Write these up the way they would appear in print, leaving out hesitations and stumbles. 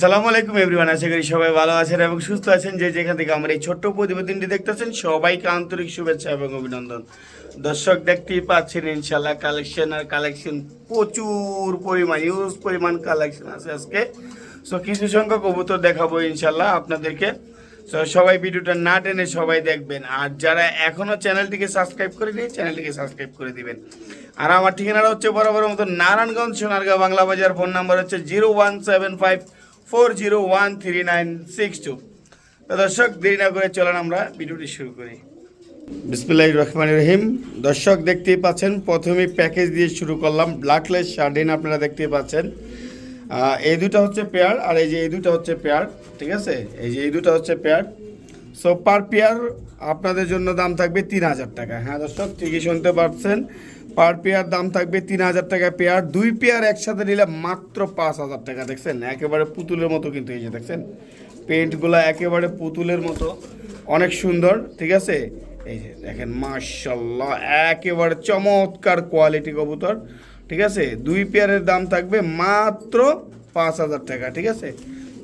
আসসালামু আলাইকুম এভরিওয়ান, আশা করি সবাই ভালো আছেন এবং সুস্থ আছেন। যে যেখান থেকে আমার এই ছোট্ট প্রতিবেদনটি দেখতেছেন সবাইকে আন্তরিক শুভেচ্ছা এবং অভিনন্দন। দর্শক, দেখতেই পাচ্ছেন ইনশাল্লাহ কালেকশন প্রচুর পরিমাণ, ইউজ পরিমাণ কালেকশন আছে আজকে। সো কিছু সংখ্যক কবুতর দেখাবো ইনশাল্লাহ আপনাদেরকে। সো সবাই ভিডিওটা না টেনে সবাই দেখবেন, আর যারা এখনও চ্যানেলটিকে সাবস্ক্রাইব করেনি চ্যানেলটিকে সাবস্ক্রাইব করে দিবেন। আর আমার ঠিকানাটা হচ্ছে বরাবর মতো নারায়ণগঞ্জ সোনারগাঁও বাংলা বাজার। ফোন নাম্বার হচ্ছে 01754013962। তো দর্শক, দেরি না করে চলেন আমরা ভিডিওটি শুরু করি। বিসমিল্লাহির রহমানির রহিম। দর্শক, দেখতেই পাচ্ছেন প্রথমেই প্যাকেজ দিয়ে শুরু করলাম। ব্ল্যাকলেস শার্ডিন আপনারা দেখতেই পাচ্ছেন। এই দুটো হচ্ছে পেয়ার, আর এই যে এই দুটো হচ্ছে পেয়ার, ঠিক আছে। এই যে এই দুটো হচ্ছে পেয়ার। সো পার পেয়ার আপনাদের জন্য দাম থাকবে 3000 টাকা। হ্যাঁ দর্শক, ঠিকই শুনতে পাচ্ছেন, পার পেয়ার দাম থাকবে 3000 টাকা পেয়ার। দুই পেয়ার একসাথে নিলে মাত্র 5000 টাকা। দেখছেন একেবারে পুতুলের মতো, কিন্তু এই যে দেখছেন পেন্টগুলো একেবারে পুতুলের মতো, অনেক সুন্দর, ঠিক আছে। এই যে দেখেন মাশাআল্লাহ, একেবারে চমৎকার কোয়ালিটি কবুতর, ঠিক আছে। দুই পেয়ারের দাম থাকবে মাত্র 5000 টাকা, ঠিক আছে।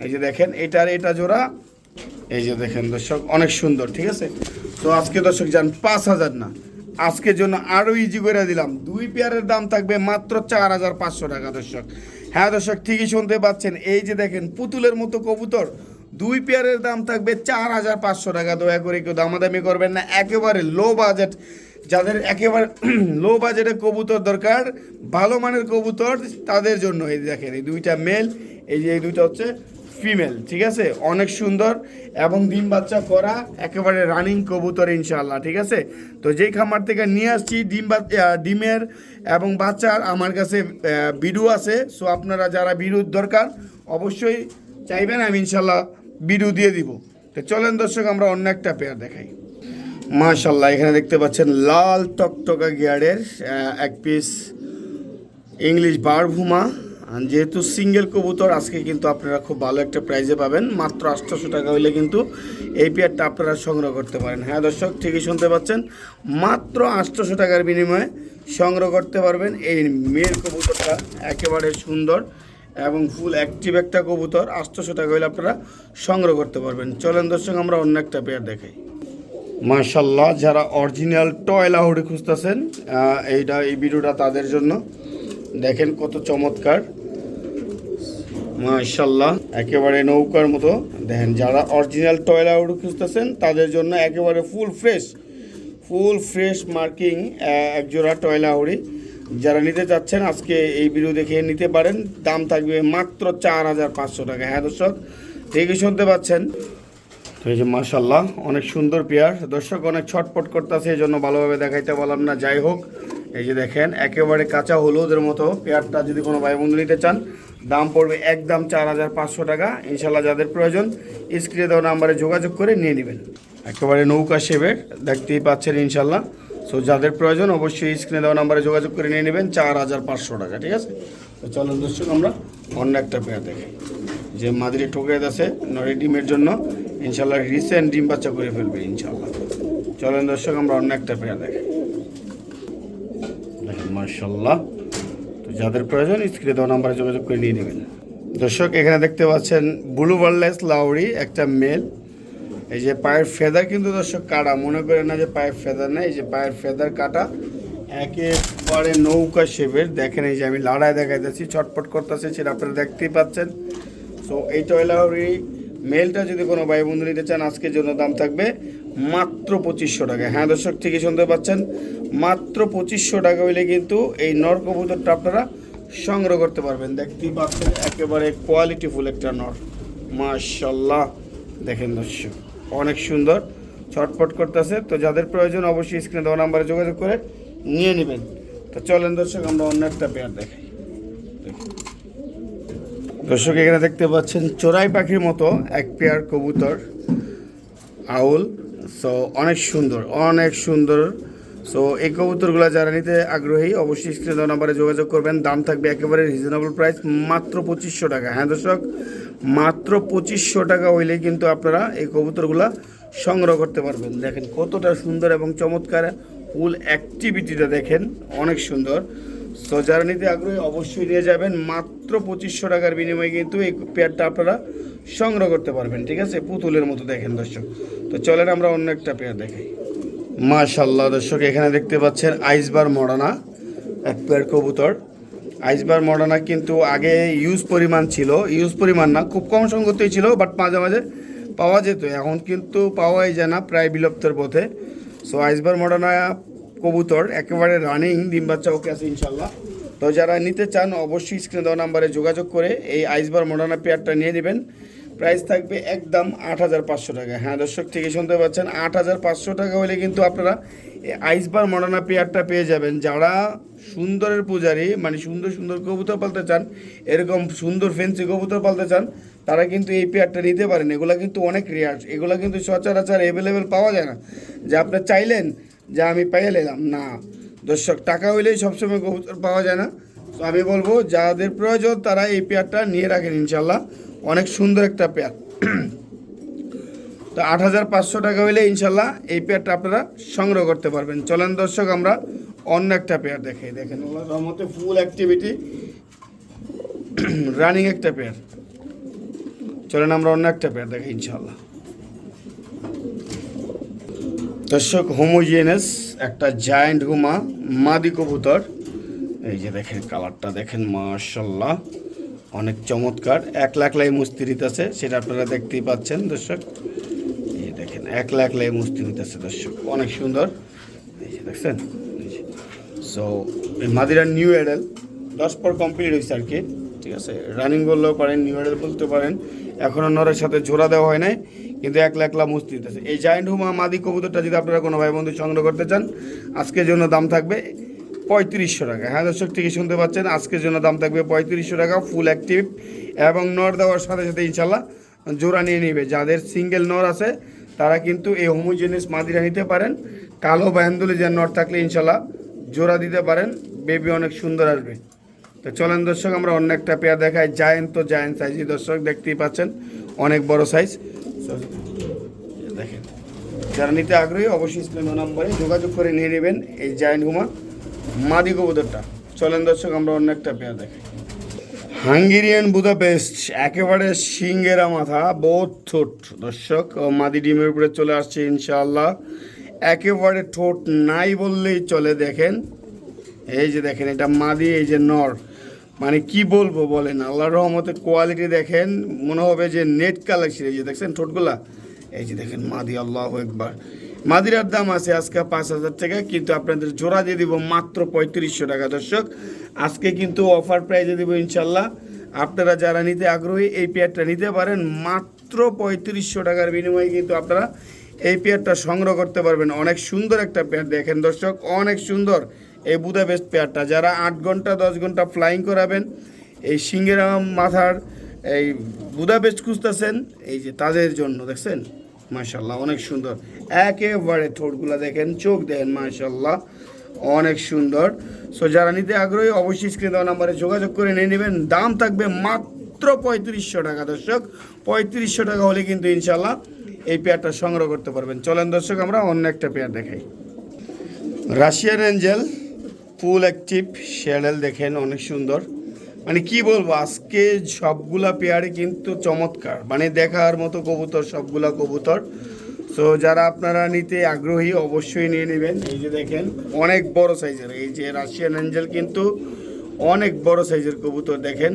এই যে দেখেন এটা জোড়া, এই যে দেখেন দর্শক, অনেক সুন্দর, ঠিক আছে। তো আজকে দর্শক যান 5000 না, আজকের জন্য আরও ইজি করে দিলাম। দুই পেয়ারের দাম থাকবে মাত্র 4500 টাকা দর্শক। হ্যাঁ দর্শক, ঠিকই শুনতে পাচ্ছেন, এই যে দেখেন পুতুলের মতো কবুতর, দুই পেয়ারের দাম থাকবে 4500 টাকা। দয়া করে কেউ দামাদামি করবেন না, একেবারে লো বাজেট। যাদের একেবারে লো বাজেটে কবুতর দরকার, ভালো মানের কবুতর, তাদের জন্য এই দেখেন এই দুইটা মেল, এই যে এই দুইটা হচ্ছে ফিমেল, ঠিক আছে। অনেক সুন্দর এবং ডিম বাচ্চা করা একেবারে রানিং কবুতর ইনশাআল্লাহ, ঠিক আছে। তো যেই খামার থেকে নিয়ে আসছি ডিমের এবং বাচ্চার আমার কাছে ভিডিও আছে। সো আপনারা যারা ভিডিওর দরকার অবশ্যই চাইবেন, আমি ইনশাআল্লাহ ভিডিও দিয়ে দিব। তো চলেন দর্শক, আমরা অন্য একটা পেয়ার দেখাই। মাশাআল্লাহ, এখানে দেখতে পাচ্ছেন লাল টকটকা গিয়ারের এক পিস ইংলিশ বারভুমা। যেহেতু সিঙ্গেল কবুতর, আজকে কিন্তু আপনারা খুব ভালো একটা প্রাইজে পাবেন। মাত্র 800 টাকা হইলে কিন্তু এই পেয়ারটা আপনারা সংগ্রহ করতে পারেন। হ্যাঁ দর্শক, ঠিকই শুনতে পাচ্ছেন, মাত্র 800 টাকার বিনিময়ে সংগ্রহ করতে পারবেন এই মেয়ের কবুতরটা। একেবারে সুন্দর এবং ফুল অ্যাক্টিভ একটা কবুতর, 800 টাকা হইলে আপনারা সংগ্রহ করতে পারবেন। চলেন দর্শক, আমরা অন্য একটা পেয়ার দেখাই। মাশাআল্লাহ, যারা অরিজিনাল টয় লাহোরি খুঁজতেছেন, এই ভিডিওটা তাদের জন্য। দেখেন কত চমৎকার, মাশাআল্লাহ, একেবারে নৌকার মতো। দেখেন যারা অরিজিনাল টয় লাহোরি খুঁজতেছেন তাদের জন্য একেবারে ফুল ফ্রেশ মার্কিং একজোড়া টয় লাহোরি। যারা নিতে চাচ্ছেন আজকে এই ভিডিও দেখে নিতে পারেন। দাম থাকবে মাত্র 4500 টাকা। হ্যাঁ দর্শক, ঠিকই শুনতে পাচ্ছেন। তো এই যে মাশাআল্লাহ, অনেক সুন্দর পেয়ার। দর্শক অনেক ছটপট করতেছে, এই জন্য ভালোভাবে দেখাইতে পারলাম না। যাই হোক, এই যে দেখেন একেবারে কাঁচা হলুদের মতো পেয়ারটা যদি কোনো ভাই বন্ধু নিতে চান, দাম পড়বে একদম 4500 টাকা। ইনশাল্লাহ যাদের প্রয়োজন স্ক্রিনে দেওয়া নাম্বারে যোগাযোগ করে নিয়ে নেবেন। একেবারে নৌকা শেপের, দেখতেই পাচ্ছেন ইনশাল্লাহ। সো যাদের প্রয়োজন অবশ্যই স্ক্রিনে দেওয়া নাম্বারে যোগাযোগ করে নিয়ে নেবেন 4500 টাকা, ঠিক আছে। তো চলুন দর্শক, আমরা অন্য একটা পেয়ার দেখি। যে মাদিরে ঠোকে আছে নরে ডিমের জন্য, ইনশাল্লাহ রিসেন্ট ডিম বাচ্চা করে ফেলবে ইনশাল্লাহ। চলেন দর্শক, আমরা অন্য একটা পেয়ার দেখি। দেখেন মাশাআল্লাহ, তো যাদের প্রয়োজন স্ক্রিনে দেওয়া নাম্বারে যোগাযোগ করে নিয়ে নেবেন। দর্শক এখানে দেখতে পাচ্ছেন ব্লু বার্লেস লাউরি, একটা মেল। এই যে পায়ের ফেদার কিন্তু দর্শক কাটা, মনে করেন না যে পায়ের ফেদার নেই, এই যে পায়ের ফেদার কাটা, একেবারে নৌকা শেপের। দেখেন এই যে আমি লাড়ায় দেখাইতেছি, ছটপট করতেছে, সেটা আপনারা দেখতেই পাচ্ছেন। সো এই টয় লাহোরি মেলটা যদি কোনো ভাই বন্ধু নিতে চান, আজকের জন্য দাম থাকবে মাত্র 2500 টাকা। হ্যাঁ দর্শক, ঠিকই শুনতে পাচ্ছেন, মাত্র 2500 টাকা হইলে কিন্তু এই নর কবুতরটা আপনারা সংগ্রহ করতে পারবেন। দেখতেই পাচ্ছেন একেবারে কোয়ালিটিফুল একটা নর, মাশাআল্লাহ। দেখেন দর্শক, অনেক সুন্দর, ছটপট করতেছে। তো যাদের প্রয়োজন অবশ্যই স্ক্রিনে দেওয়া নাম্বারে যোগাযোগ করে নিয়ে নেবেন। তো চলেন দর্শক, আমরা অন্য একটা পেয়ার দেখাই। দর্শক এখানে দেখতে পাচ্ছেন চোরাই পাখির মতো এক পেয়ার কবুতর, আউল। সো অনেক সুন্দর। সো এই কবুতরগুলো যারা নিতে আগ্রহী অবশ্যই স্ক্রিনে দেওয়া নাম্বারে যোগাযোগ করবেন। দাম থাকবে একেবারে রিজনেবল প্রাইস, মাত্র 2500 টাকা। হ্যাঁ দর্শক, মাত্র 2500 টাকা হইলেই কিন্তু আপনারা এই কবুতরগুলো সংগ্রহ করতে পারবেন। দেখেন কতটা সুন্দর এবং চমৎকার, ফুল অ্যাক্টিভিটিটা দেখেন, অনেক সুন্দর। সো যারা নিতে আগ্রহী অবশ্যই নিয়ে যাবেন, মাত্র 2500 টাকার বিনিময়ে কিন্তু এই পেয়ারটা আপনারা সংগ্রহ করতে পারবেন। ঠিক আছে, পুতুলের মতো দেখেন দর্শক। তো চলেন আমরা অন্য একটা পেয়ার দেখাই। মাশাআল্লাহ দর্শক, এখানে দেখতে পাচ্ছেন আইসবার মডানা এক পেয়ার কবুতর। আইসবার মডানা কিন্তু আগে ইউজ পরিমাণ ছিল, ইউজ পরিমাণ না, খুব কম সংগতই ছিল, বাট মাঝে মাঝে পাওয়া যেত, এখন কিন্তু পাওয়াই যায় না, প্রায় বিলুপ্তের পথে। সো আইসবার মডানা কবুতর একেবারে রানিং, ডিম বাচ্চা ওকে আছে ইনশাল্লাহ। তো যারা নিতে চান অবশ্যই স্ক্রিনে দেওয়া নাম্বারে যোগাযোগ করে এই আইসবার মডানা পেয়ারটা নিয়ে নেবেন। প্রাইস থাকবে একদম 8500 টাকা। হ্যাঁ দর্শক, ঠিকই শুনতে পাচ্ছেন, 8500 টাকা হলে কিন্তু আপনারা এই আইসবার মডানা পেয়ারটা পেয়ে যাবেন। যারা সুন্দরের পূজারি, মানে সুন্দর সুন্দর কবুতর পালতে চান, এরকম সুন্দর ফেন্সি কবুতর পালতে চান, তারা কিন্তু এই পেয়ারটা নিতে পারেন। এগুলো কিন্তু অনেক রেয়ার, এগুলো কিন্তু সচরাচর অ্যাভেলেবেল পাওয়া যায় না, যে আপনি চাইলেন যে আমি পাইয়ে নিলাম না দর্শক, টাকা হইলেই সবসময় কবুতর পাওয়া যায় না। তো আমি বলবো যাদের প্রয়োজন তারা এই পেয়ারটা নিয়ে রাখেন ইনশাল্লাহ, অনেক সুন্দর একটা পেয়ার। তো 8500 টাকা হইলে ইনশাল্লাহ এই পেয়ারটা আপনারা সংগ্রহ করতে পারবেন। চলেন দর্শক আমরা অন্য একটা পেয়ার দেখাই। দেখেন ওনার রহমতে ফুল অ্যাক্টিভিটি রানিং একটা পেয়ার। চলেন আমরা অন্য একটা পেয়ার দেখাই ইনশাল্লাহ। দর্শক, হোমোজিনিয়াস একটা জায়ান্ট হুমা মাদি কবুতর। এই যে দেখেন কালারটা দেখেন, মাশাআল্লাহ অনেক চমৎকার। 1 লাখ লাই মুস্তিরিত আছে, সেটা আপনারা দেখতেই পাচ্ছেন দর্শক। এই দেখেন 1 লাখ লাই মুস্তিরিত আছে দর্শক, অনেক সুন্দর। এই যে দেখছেন। সো এই মাদিরা নিউ এডেল 10 পর কমপ্লিট হয়েছে আর কি। ঠিক আছে, রানিং বললেও পারেন, নিউ এডেল বলতে পারেন। এখনও নরের সাথে জোড়া দেওয়া হয় নাই, কিন্তু 1 লাখ লা মুস্তিরিত আছে। এই জায়ান্ট হুমা মাদি কবুতরটা যদি আপনারা কোনো ভাই বন্ধু সংগ্রহ করতে চান, আজকের জন্য দাম থাকবে 3500 টাকা। হ্যাঁ দর্শক, ঠিকই শুনতে পাচ্ছেন, আজকের জন্য দাম থাকবে 3500 টাকা, ফুল অ্যাক্টিভ এবং নর দেওয়ার সাথে সাথে ইনশাল্লাহ জোড়া নিয়ে নেবে। যাদের সিঙ্গেল নর আছে তারা কিন্তু এই হোমোজেনিয়াস মাদিরা নিতে পারেন। কালো বায়ান্দুলি যে নর থাকলে ইনশাল্লাহ জোড়া দিতে পারেন, বেবি অনেক সুন্দর আসবে। তো চলেন দর্শক আমরা অন্য একটা পেয়ার দেখাই। জায়েন্ট, তো জায়েন্ট সাইজই দর্শক, দেখতেই পাচ্ছেন অনেক বড় সাইজ। দেখেন, যারা নিতে আগ্রহী অবশ্যই স্ক্রিনে নম্বরে যোগাযোগ করে নিয়ে নেবেন এই জায়েন্ট হুমা মাদি কবুতরটা। চলেন দর্শক আমরা অন্য একটা পেয়ার দেখাই। হাঙ্গেরিয়ান বুদাপেস্ট, একেবারে সিঙ্গেরা মাথা, বহুত ঠোঁট দর্শক, মাদি ডিমের উপরে চলে আসছে ইনশাআল্লাহ। একেবারে ঠোঁট নাই বললেই চলে। দেখেন এই যে দেখেন, এটা মাদি, এই যে নর, মানে কি বলবো বলেন, আল্লাহর রহমতে কোয়ালিটি দেখেন, মনে হবে যে নেট কালেকশন। এই যে দেখছেন ঠোঁটগুলা, এই যে দেখেন মাদি, আল্লাহু আকবার। মাদিরার দাম আছে আজকে 5000 টাকা, কিন্তু আপনাদের জোড়া দিয়ে দিব মাত্র 3500 টাকা দর্শক। আজকে কিন্তু অফার প্রাইজে দিব ইনশাল্লাহ। আপনারা যারা নিতে আগ্রহী এই পেয়ারটা নিতে পারেন, মাত্র 3500 টাকার বিনিময়ে কিন্তু আপনারা এই পেয়ারটা সংগ্রহ করতে পারবেন। অনেক সুন্দর একটা পেয়ার দেখেন দর্শক, অনেক সুন্দর এই বুদাপেস্ট পেয়ারটা। যারা 8 ঘন্টা 10 ঘন্টা ফ্লাইং করাবেন, এই সিঙ্গেরা মাথার এই বুদাপেস্ট খুঁজতেছেন, এই যে তাদের জন্য দেখছেন মাশাআল্লাহ অনেক সুন্দর। একেবারে ঠোঁটগুলা দেখেন, চোখ দেখেন, মাশাআল্লাহ অনেক সুন্দর। সো যারা নিতে আগ্রহী অবশ্যই স্ক্রিনে দেওয়া নাম্বারে যোগাযোগ করে নিয়ে নেবেন। দাম থাকবে মাত্র 3500 টাকা দর্শক। 3500 টাকা হলে কিন্তু ইনশাআল্লাহ এই পেয়ারটা সংগ্রহ করতে পারবেন। চলেন দর্শক আমরা অন্য একটা পেয়ার দেখাই। রাশিয়ান অ্যাঞ্জেল ফুল অ্যাক্টিভ শ্যাডেল দেখেন, অনেক সুন্দর। মানে কি বলবো, আজকে সবগুলা পেয়ারে কিন্তু চমৎকার, মানে দেখার মতো কবুতর, সবগুলা কবুতর। সো যারা আপনারা নিতে আগ্রহী অবশ্যই নিয়ে নেবেন। এই যে দেখেন অনেক বড় সাইজের এই যে রাশিয়ান অ্যাঞ্জেল, কিন্তু অনেক বড় সাইজের কবুতর দেখেন।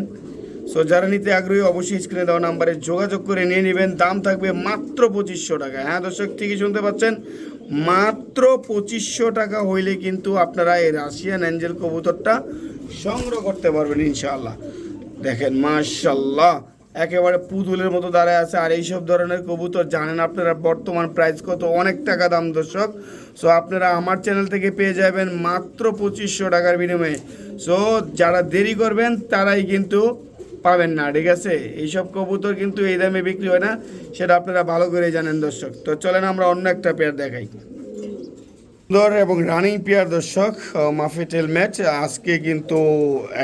সো যারা নিতে আগ্রহী অবশ্যই স্ক্রিনে দেওয়া নাম্বারে যোগাযোগ করে নিয়ে নেবেন। দাম থাকবে মাত্র 2500 টাকা। হ্যাঁ দর্শক, ঠিকই শুনতে পাচ্ছেন, মাত্র 2500 টাকা হইলে কিন্তু আপনারা এই রাশিয়ান অ্যাঞ্জেল কবুতরটা সংগ্রহ করতে পারবেন ইনশাআল্লাহ। দেখেন মাশাআল্লাহ, একেবারে পুতুলের মতো দাঁড়ায় আছে। আর এইসব ধরনের কবুতর জানেন আপনারা বর্তমান প্রাইস কত, অনেক টাকা দাম দর্শক। সো আপনারা আমার চ্যানেল থেকে পেয়ে যাবেন মাত্র 2500 টাকার বিনিময়ে। সো যারা দেরি করবেন তারাই কিন্তু পাবেন না, ঠিক আছে? এইসব কবুতর কিন্তু এই দামে বিক্রি হয় না, সেটা আপনারা ভালো করে জানেন দর্শক। তো চলেন আমরা অন্য একটা পেয়ার দেখাই। সুন্দর এবং রানিং পেয়ার দর্শক, মাফি টেলমেট। আজকে কিন্তু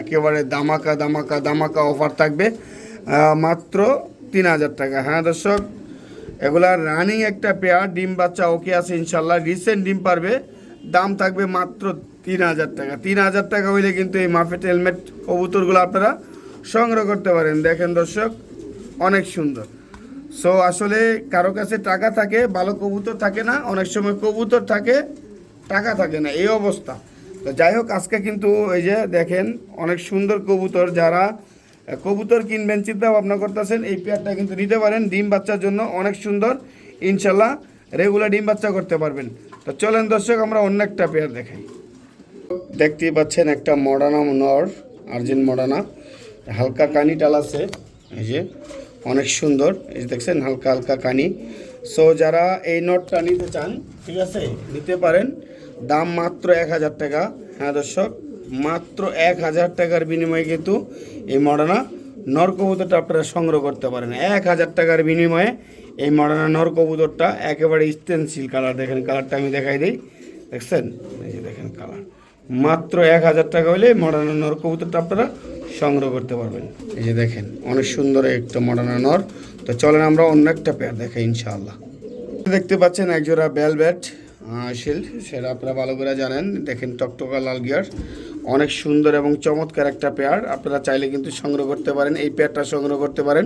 একেবারে দামাকা দামাকা দামাকা অফার থাকবে, মাত্র 3000 টাকা। হ্যাঁ দর্শক, এগুলা রানিং একটা পেয়ার, ডিম বাচ্চা ওকে আছে ইনশাল্লাহ, রিসেন্ট ডিম পারবে। দাম থাকবে মাত্র 3,000 টাকা। 3,000 টাকা হইলে কিন্তু এই মাফেট হেলমেট কবুতরগুলো আপনারা সংগ্রহ করতে পারেন। দেখেন দর্শক, অনেক সুন্দর। সো আসলে কারো কাছে টাকা থাকে, ভালো কবুতর থাকে না, অনেক সময় কবুতর থাকে, টাকা থাকে না, এই অবস্থা। তো যাই হোক, আজকে কিন্তু এই যে দেখেন অনেক সুন্দর কবুতর, যারা কবুতর কিনবেন চিন্তা ভাবনা করতেছেন, এই পেয়ারটা কিন্তু নিতে পারেন। ডিম বাচ্চার জন্য অনেক সুন্দর, ইনশাল্লাহ রেগুলার ডিম বাচ্চা করতে পারবেন। তো চলেন দর্শক, আমরা অন্য একটা পেয়ার দেখাই। দেখতেই পাচ্ছেন একটা মডার্না নর, আর্জেন্ট মডার্না, হালকা কানি টাল আছে, এই যে অনেক সুন্দর, এই যে দেখছেন হালকা হালকা কানি। সো যারা এই নটটা নিতে চান, ঠিক আছে, নিতে পারেন। দাম মাত্র 1,000 টাকা। হ্যাঁ দর্শক, মাত্র 1,000 টাকার বিনিময়ে কিন্তু এই মডার্না নর কবুতরটা আপনারা সংগ্রহ করতে পারেন। 1,000 টাকার বিনিময়ে এই মডার্না নর কবুতরটা একেবারে স্টেনসিল কালার। দেখেন কালারটা আমি দেখাই দিই, দেখছেন, এই যে দেখেন কালার। মাত্র 1,000 টাকা হলে মডার্না নর কবুতরটা আপনারা সংগ্রহ করতে পারবেন। এই যে দেখেন অনেক সুন্দর একটা মডার্না নর। তো চলেন আমরা অন্য একটা পেয়ার দেখাই ইনশাআল্লাহ। দেখতে পাচ্ছেন একজোড়া বেলভেট শিল্ড, সেটা আপনারা ভালো করে জানেন। দেখেন টকটকা লাল গিয়ার, অনেক সুন্দর এবং চমৎকার একটা পেয়ার। আপনারা চাইলে কিন্তু সংগ্রহ করতে পারেন, এই পেয়ারটা সংগ্রহ করতে পারেন।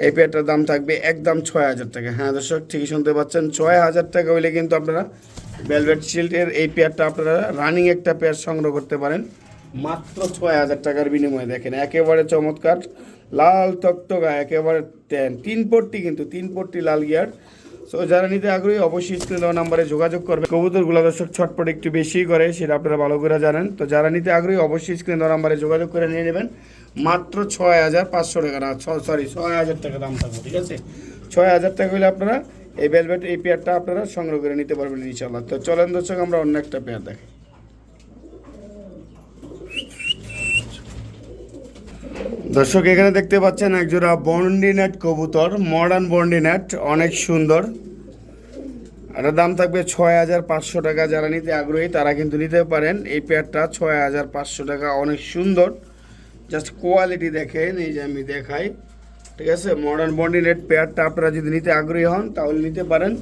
এই পেয়ারটার দাম থাকবে একদম 6,000 টাকা। হ্যাঁ দর্শক, ঠিকই শুনতে পাচ্ছেন, 6,000 টাকা হইলে কিন্তু আপনারা বেলভেট শিল্ডের এই পেয়ারটা আপনারা রানিং একটা পেয়ার সংগ্রহ করতে পারেন মাত্র 6,000 টাকার বিনিময়ে। দেখেন একেবারে চমৎকার লাল টকটকা, একেবারে 3 পট্টি, কিন্তু 3 পট্টি লাল গিয়ার। সো যারা নিতে আগ্রহী অবশ্যই স্ক্রিনে দেওয়া নাম্বারে যোগাযোগ করবে। কবুতরগুলো দর্শক ছটপট একটু বেশি করে, সেটা আপনারা ভালো করে জানেন। তো যারা নিতে আগ্রহী অবশ্যই স্ক্রিনে দেওয়া নাম্বারে যোগাযোগ করে নিয়ে নেবেন। মাত্র 6,500 টাকা, না সরি 6,000 টাকা দাম থাকবে, ঠিক আছে। 6,000 টাকা হলে আপনারা এই ভেলভেট এই পেয়ারটা আপনারা সংগ্রহ করে নিতে পারবেন ইনশাআল্লাহ। তো চলেন দর্শক, আমরা অন্য একটা পেয়ার দেখি। দর্শক এখানে দেখতে পাচ্ছেন একজোড়া বন্ডিনেট কবুতর, মডার্ন বন্ডিনেট, অনেক সুন্দর। এটার দাম থাকবে 6,500 টাকা। যারা নিতে আগ্রহী তারা কিন্তু নিতে পারেন এই পেয়ারটা 6,500 টাকা। অনেক সুন্দর, জাস্ট কোয়ালিটি দেখেন, এই যে আমি দেখাই, ঠিক আছে। মডার্ন বন্ডিনেট পেয়ারটা আপনারা যদি নিতে আগ্রহী হন তাহলে নিতে পারেন।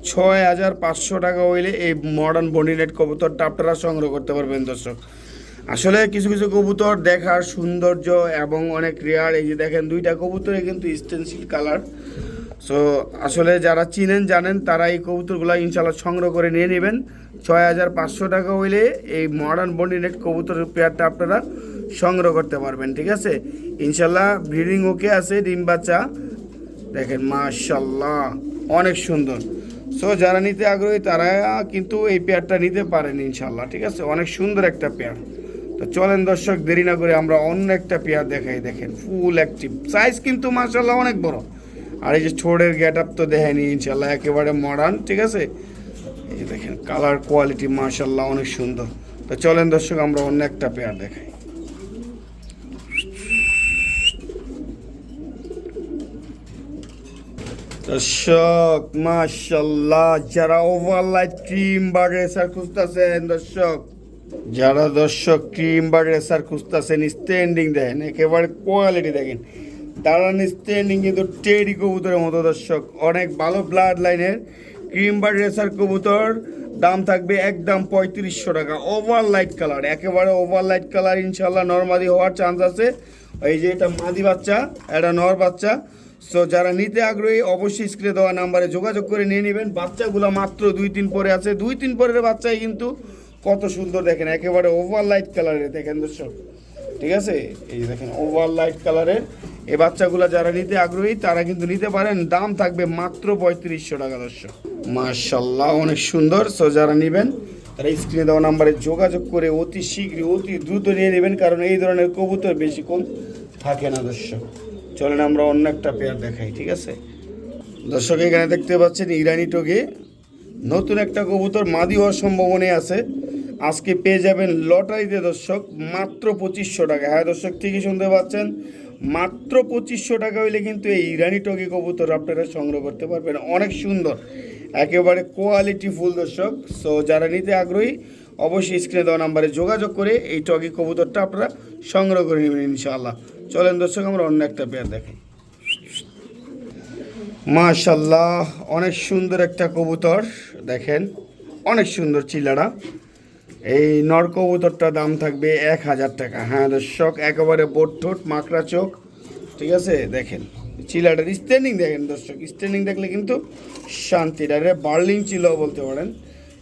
6,500 টাকা হইলে এই মডার্ন বন্ডিনেট কবুতরটা আপনারা সংগ্রহ করতে পারবেন দর্শক। আসলে কিছু কিছু কবুতর দেখার সৌন্দর্য এবং অনেক রেয়ার। এই যে দেখেন দুইটা কবুতরে কিন্তু স্টেনসিল কালার। সো আসলে যারা চিনেন জানেন তারা এই কবুতরগুলো ইনশাল্লাহ সংগ্রহ করে নিয়ে নেবেন। 6,500 টাকা হইলে এই মডার্ন বন্ডিনেট কবুতরের পেয়ারটা আপনারা সংগ্রহ করতে পারবেন, ঠিক আছে। ইনশাল্লাহ ব্রিডিং ওকে আছে, ডিম বাচ্চা দেখেন মাশাল্লাহ অনেক সুন্দর। সো যারা নিতে আগ্রহী তারা কিন্তু এই পেয়ারটা নিতে পারেন ইনশাল্লাহ, ঠিক আছে। অনেক সুন্দর একটা পেয়ার। তো চলেন দর্শক, দেরি না করে আমরা অন্য একটা পেয়ার দেখাই। দেখেন ফুল অ্যাক্টিভ, সাইজ কিন্তু মাশাল্লাহ অনেক বড়। আর এই যে ছোড়ের গেট আপ তো দেখেনি ইনশাল্লাহ, একেবারে মডার্ন, ঠিক আছে। এই যে দেখেন কালার কোয়ালিটি মাশাল্লাহ অনেক সুন্দর। তো চলেন দর্শক, আমরা অন্য একটা পেয়ার দেখাই। দর্শক মাশাল্লাহ, যারা ওভারলাইট ক্রিম বা রেসার খুঁজতেছেন দর্শক, যারা দর্শক ক্রিম বা রেসার খুঁজতেছেন, স্ট্যান্ডিং দেখেন, একেবারে কোয়ালিটি দেখেন, দাঁড়ান স্ট্যান্ডিং কিন্তু টেডি কবুতরের মতো দর্শক। অনেক ভালো ব্লাড লাইনের ক্রিম বা রেসার কবুতর, দাম থাকবে একদম 3,500 টাকা। ওভারলাইট কালার, একেবারে ওভারলাইট কালার, ইনশাল্লাহ নরমাদি হওয়ার চান্স আছে। এই যে এটা মাদি বাচ্চা, এটা নর বাচ্চা। সো যারা নিতে আগ্রহী অবশ্যই স্ক্রিনে দেওয়া নাম্বারে যোগাযোগ করে নিয়ে নেবেন। বাচ্চাগুলো মাত্র 2-3 পরে আছে, 2-3 পরের বাচ্চাই কিন্তু কত সুন্দর দেখেন, একেবারে ওভারলাইট কালারের দেখেন দর্শক, ঠিক আছে। এই যে দেখেন ওভারলাইট কালারের এই বাচ্চাগুলো যারা নিতে আগ্রহী তারা কিন্তু নিতে পারেন। দাম থাকবে মাত্র 3,500 টাকা দর্শক। মাশাল্লাহ অনেক সুন্দর। সো যারা নেবেন তারা স্ক্রিনে দেওয়া নাম্বারে যোগাযোগ করে অতি শীঘ্রই অতি দ্রুত নিয়ে নেবেন, কারণ এই ধরনের কবুতর বেশিক্ষণ থাকে না দর্শক। চলেন আমরা অন্য একটা পেয়ার দেখাই, ঠিক আছে। দর্শক এখানে দেখতে পাচ্ছেন ইরানি টগে নতুন একটা কবুতর, মাদি হওয়ার সম্ভাবনা আছে। আজকে পেয়ে যাবেন লটারিতে দর্শক মাত্র 2,500 টাকা। হ্যাঁ দর্শক, ঠিকই শুনতে পাচ্ছেন, মাত্র 2,500 টাকা হইলে কিন্তু এই ইরানি টগি কবুতর আপনারা সংগ্রহ করতে পারবেন। অনেক সুন্দর, একেবারে কোয়ালিটি ফুল দর্শক। সো যারা নিতে আগ্রহী অবশ্যই স্ক্রিনে দেওয়া নাম্বারে যোগাযোগ করে এই টগি কবুতরটা আপনারা সংগ্রহ করে নেবেন ইনশাআল্লাহ। চলেন দর্শক, আমরা অন্য একটা পেয়ার দেখাই। মাশাল্লাহ অনেক সুন্দর একটা কবুতর, দেখেন অনেক সুন্দর চিলাটা। এই নর কবুতরটার দাম থাকবে 1000 টাকা। হ্যাঁ দর্শক, একেবারে বোট ঠোঁট মাকড়া চোখ, ঠিক আছে। দেখেন চিলাটার স্ট্যান্ডিং দেখেন দর্শক, স্ট্যান্ডিং দেখলে কিন্তু শান্তিটা বার্লিং চিলাও বলতে পারেন।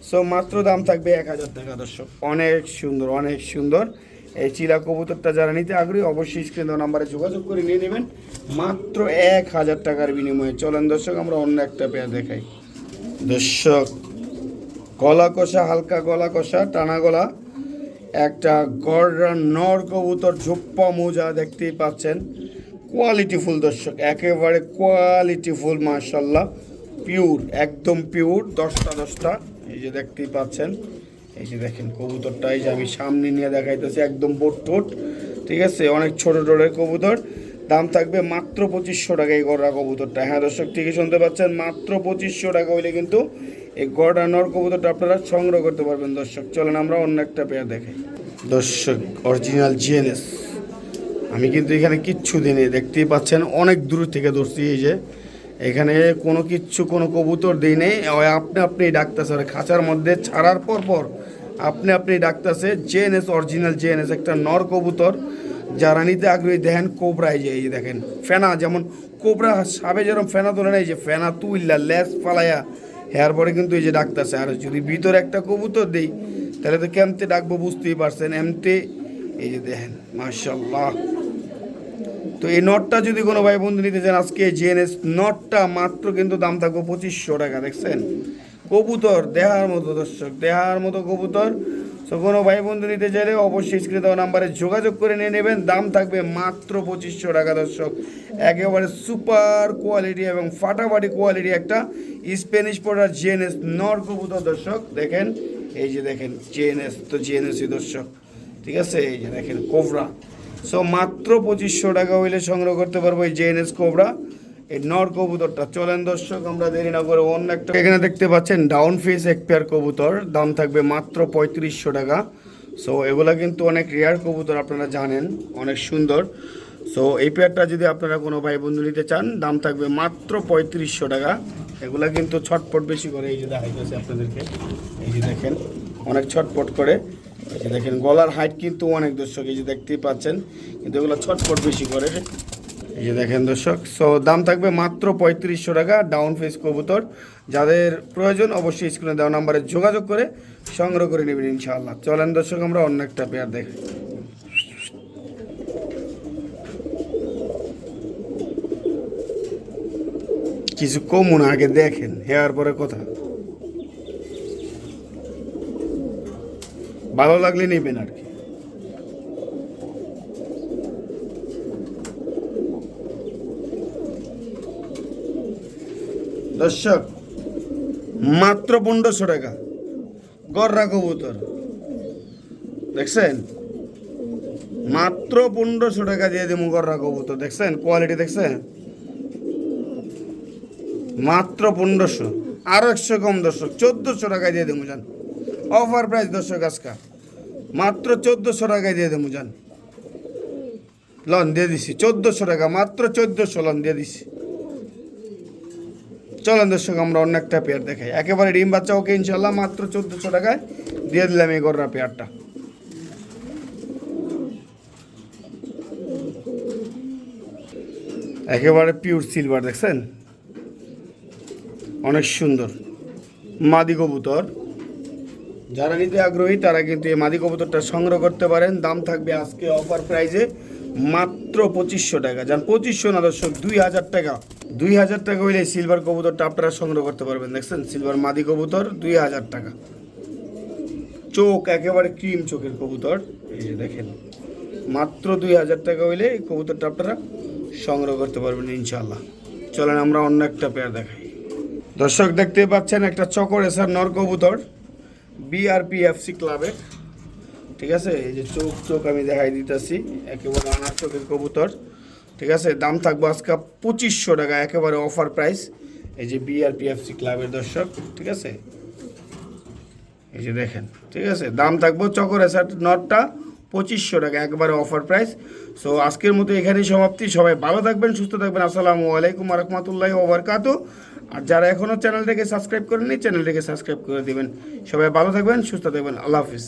সো মাত্র দাম থাকবে 1000 টাকা দর্শক। অনেক সুন্দর, অনেক সুন্দর এই চিলা কবুতরটা যারা নিতে আগ্রহী অবশ্যই স্ক্রিন দেওয়া নাম্বারে যোগাযোগ করে নিয়ে নেবেন মাত্র 1000 টাকার বিনিময়ে। চলেন দর্শক আমরা অন্য একটা পেয়ার দেখাই। দর্শক গলা কষা, হালকা গলা কষা, টানা গলা একটা গড়া নর কবুতর, ঝোপ্পা মোজা দেখতেই পাচ্ছেন। কোয়ালিটিফুল দর্শক, একেবারে কোয়ালিটিফুল, মাশাল্লাহ পিওর, একদম পিওর, 10টা এই যে দেখতেই পাচ্ছেন। এই যে দেখেন কবুতরটা, এই যে আমি সামনে নিয়ে দেখাইতেছি, একদম বোট ঠোঁট, ঠিক আছে। অনেক ছোট টোটের কবুতর, দাম থাকবে মাত্র 2500 টাকা এই গড়া কবুতরটা। হ্যাঁ দর্শক ঠিকই শুনতে পাচ্ছেন, মাত্র 2500 টাকা হইলে কিন্তু এই গড়া নর কবুতরটা আপনারা সংগ্রহ করতে পারবেন দর্শক। চলেন আমরা অন্য একটা পেয়ার দেখাই। দর্শক অরিজিনাল জিএনএস, আমি কিন্তু এখানে কিচ্ছু দিই, দেখতেই পাচ্ছেন অনেক দূর থেকে ধরছি। এই যে এখানে কোনো কবুতর দিই নেই, আপনি ডাকতেছে খাঁচার মধ্যে ছাড়ার পর আপনি ডাকতেছে। জেএনএস, অরিজিনাল জেএনএস একটা নর কবুতর। যারা নিতে আগ্রহী দেখেন কোবরা, এই যে দেখেন ফেনা, যেমন কোবরা সাবে যেরকম ফেনা তোলে না, এই যে ফেনা তুইল্লা লেস ফালাইয়া হেয়ার পরে কিন্তু এই যে ডাকতেছে। আর যদি ভিতরে একটা কবুতর দিই তাহলে তো কেমতে ডাকবো বুঝতেই পারছেন, এমতে এই যে দেখেন মাশাল্লাহ। তো এই নটটা যদি কোনো ভাই বন্ধু নিতে চান আজকে জিএনএস নটটা মাত্র কিন্তু দাম থাকবে 2500 টাকা। দেখছেন কবুতর দেহার মতো দর্শক, দেহার মতো কবুতর। তো কোনো ভাই বন্ধু নিতে চাইলে অবশ্যই স্ক্রিনে দেওয়া নাম্বারে যোগাযোগ করে নিয়ে নেবেন, দাম থাকবে মাত্র 2500 টাকা দর্শক। একেবারে সুপার কোয়ালিটি এবং ফাটাফাটি কোয়ালিটি একটা স্প্যানিশ পড়ার জিএনএস নর কবুতর দর্শক। দেখেন এই যে দেখেন জিএনএস, তো জিএনএসই দর্শক, ঠিক আছে। এই যে দেখেন কোবরা, সো মাত্র 2500 টাকা হইলে সংগ্রহ করতে পারবো এই জেএনএস কোবরা, এই নর কবুতরটা। চলেন দর্শক আমরা দেরি না করে অন্য একটা, এখানে দেখতে পাচ্ছেন ডাউন ফেস এক পেয়ার কবুতর, দাম থাকবে মাত্র 3500 টাকা। সো এগুলা কিন্তু অনেক রেয়ার কবুতর, আপনারা জানেন, অনেক সুন্দর। সো এই পেয়ারটা যদি আপনারা কোনো ভাই বন্ধু নিতে চান দাম থাকবে মাত্র 3500 টাকা। এগুলা কিন্তু ছটপট বেশি করে, এই যে দেখাইতেছে আপনাদেরকে, এই যে দেখেন অনেক ছটপট করে। এই যে দেখেন গলার হাইট কিন্তু অনেক দর্শক, এই যে দেখতেই পাচ্ছেন, কিন্তু এগুলো ছটপট বেশি করে। এই যে দেখেন দর্শক, সো দাম থাকবে মাত্র 3500 টাকা ডাউন ফেস কবুতর। যাদের প্রয়োজন অবশ্যই স্ক্রিনে দেওয়া নাম্বারে যোগাযোগ করে সংগ্রহ করে নেবেন ইনশাআল্লাহ। চলেন দর্শক আমরা অন্য একটা পেয়ার দেখি। কিছু কমুন আগে দেখেন, হেয়ার পরে কথা, ভালো লাগলে নেবেন আর কি। দর্শক মাত্র 1500 টাকা গররা কবুতর, দেখছেন মাত্র 1500 টাকা দিয়ে দেবো গররা কবুতর। দেখছেন কোয়ালিটি, দেখছেন মাত্র 1500, আরো 100 কম দর্শক, 1400 টাকায় দিয়ে দেবো জান। অফার প্রাইস দর্শক আজকা মাত্র 1400 টাকায় দিয়ে দেবো জান। লন দিয়ে দিছি 1400 টাকা, মাত্র 1400 লন দিয়ে দিছি। চলেন দর্শক আমরা অন্য একটা পেয়ার দেখাই, একেবারে ডিম বাচ্চা ওকে ইনশাল্লাহ মাত্র 1400 টাকায় দিয়ে দিলাম এই গররা পেয়ারটা। একেবারে পিওর সিলভার, দেখছেন অনেক সুন্দর মাদি কবুতর। যারা নিতে আগ্রহী তারা কিন্তু এই মাদি কবুতরটা সংগ্রহ করতে পারেন। দাম থাকবে আজকে অফার প্রাইজে মাত্র 2500 টাকা। যান 2500 না দর্শক, 2000 টাকা। 2000 টাকা হইলে সিলভার কবুতরটা আপনারা সংগ্রহ করতে পারবেন। দেখছেন সিলভার মাদি কবুতর 2000 টাকা। চোখ একেবারে ক্রিম চোখের কবুতর, এই যে দেখেন মাত্র 2000 টাকা হইলে এই কবুতরটা আপনারা সংগ্রহ করতে পারবেন ইনশাআল্লাহ। চলেন আমরা অন্য একটা পেয়ার দেখাই। দর্শক দেখতে পাচ্ছেন একটা চকর এসার নর কবুতর, BRPFC ক্লাবের, ঠিক আছে। এই যে চোখ আমি দেখাই দিতেছি, একেবারে আনার চোখের কবুতর, ঠিক আছে। দাম থাকবে আজকে 2500 টাকা, একেবারে অফার প্রাইস। এই যে BRPFC ক্লাবের দর্শক, ঠিক আছে। এই যে দেখেন, ঠিক আছে, দাম থাকবে চকর এসার নটটা 2500 টাকা, একেবারে অফার প্রাইস। সো আজকের মতো এখানেই সমাপ্তি। সবাই ভালো থাকবেন, সুস্থ থাকবেন। আসসালামু আলাইকুম ওয়া রাহমাতুল্লাহি ওয়া বারাকাতুহু। আর যারা এখনও চ্যানেলটাকে সাবস্ক্রাইব করেননি চ্যানেলটাকে সাবস্ক্রাইব করে দিবেন। সবাই ভালো থাকবেন, সুস্থ থাকবেন। আল্লাহ হাফিজ।